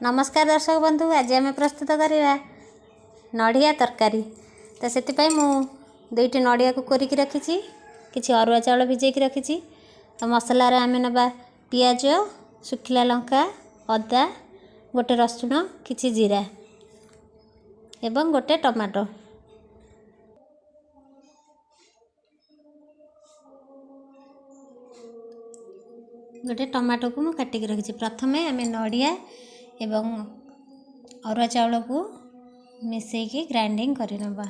नमस्कार दर्शक बंधु, आज आम प्रस्तुत करवा नड़िया तरकारी। तो से मु दुईटी नड़िया को कोरिकी रखी, किसी अरुआ चाउल भिजेकी रखी। तो मसलार आम नवा पियाज, सुखिला लंका, अदा, गोटे रसुण, किछि जीरा एवं गोटे टमाटो। गोटे टमाटो को मुझे काटिक रखी। प्रथम आम नड़िया एवं अरुआ चाउल को मिसेकी ग्राइंडिंग करनबा।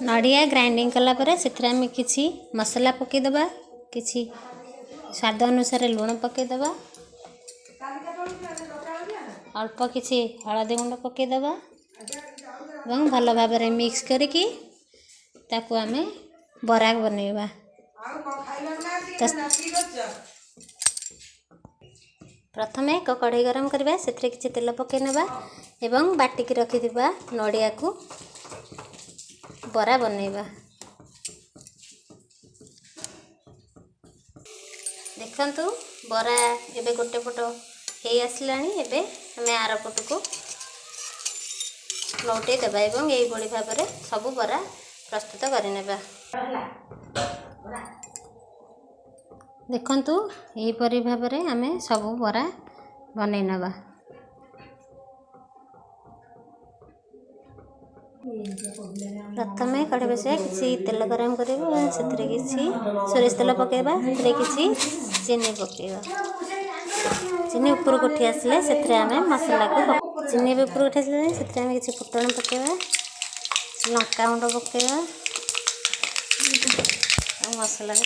नड़िया ग्राइंडिंग कलापर से किसी मसला पकईदबा, किसी स्वाद अनुसार लुण पकईदबा, अल्प किसी हलदी गुंड पकईदबा और भल भाव मिक्स करके ताकू आम बरा बनैबा। प्रथम एक कढ़ई गरम करवा, से किसी तेल पकईनबा एवं बाटिकी रखिथिबा नड़िया को बरा बनैबा। देखंतु बरा एबे गोटे पट हे आसलानी। एबे हमें आर पट को लौटे देबा एवं यही बड़ी भाव में सब बरा प्रस्तुत करनेबा। देखंतु यही परी भाव में हमें सब बरा बनै नबा। प्रथम कढ़ई बसिया किसी तेल गरम करवा, से किसी सोरिष तेल पकेबा, किसी चीनी पकेबा। चीनी ऊपर को उठी आसले से मसला को चीनी भी ऊपर उठी आसले से किसी फुटण पकेबा, लंका गुंड पकेबा और मसला को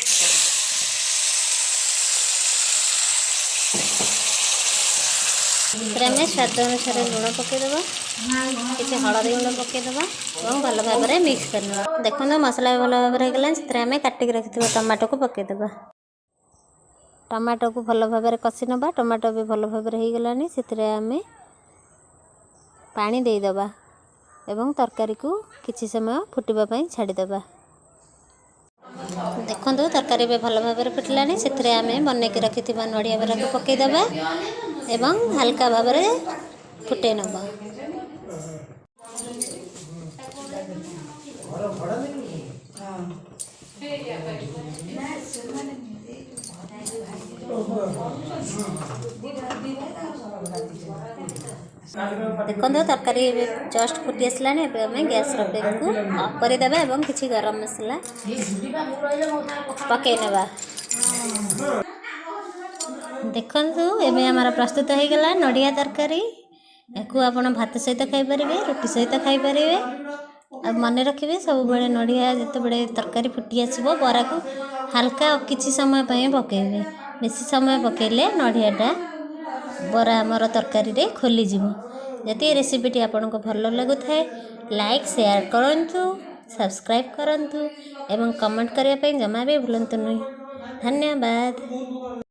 स्वाद अनुसार लुण पकईदबा, किसी हलदी गुंड पकईदबा और भल भाव में मिक्स करना। देखो मसला भल भाव में होगा, काटिक रखि टमाटो को पकईदबा। टमाटो को भल भाव में कषि नबा। टमाटो भी भल भाव में होगलानी, से पानी देदबा एवं तरकारी को किछि समय फुटवा पई छाड़ीदबा। देखो तरकारी भी भल भाव में फुटलानी, से बनैकी रखि नड़िया बरा को पकईदबा एवं हल्का भाव में फुटे नबा। देखो तरकारी जस्ट फुटी आसलानी। आम गैस फ्लेम को ऑफ करदेबा एवं किसी गरम मसला पकईनबा। देखंतु एबे हमारा प्रस्तुत हो गला नड़िया तरकारी। याकू आपण भात सहित खाई परिबे, रोटी सहित खाई परिबे। अब मन रखिए सब बेले नड़िया जिते बड़े तरकारी फुटी आसो बरा को हल्का किछि समय पकईबे। बेसी समय पकईले नड़ियाटा बरा आमर तरकारी रे खोली जीवो। यदि रेसिपीटी आपन को भल लगु थाए लाइक शेयर करंतु, सब्सक्राइब करंतु एवं कमेंट करिया पे जमा भी भूलंतु नहीं। धन्यवाद।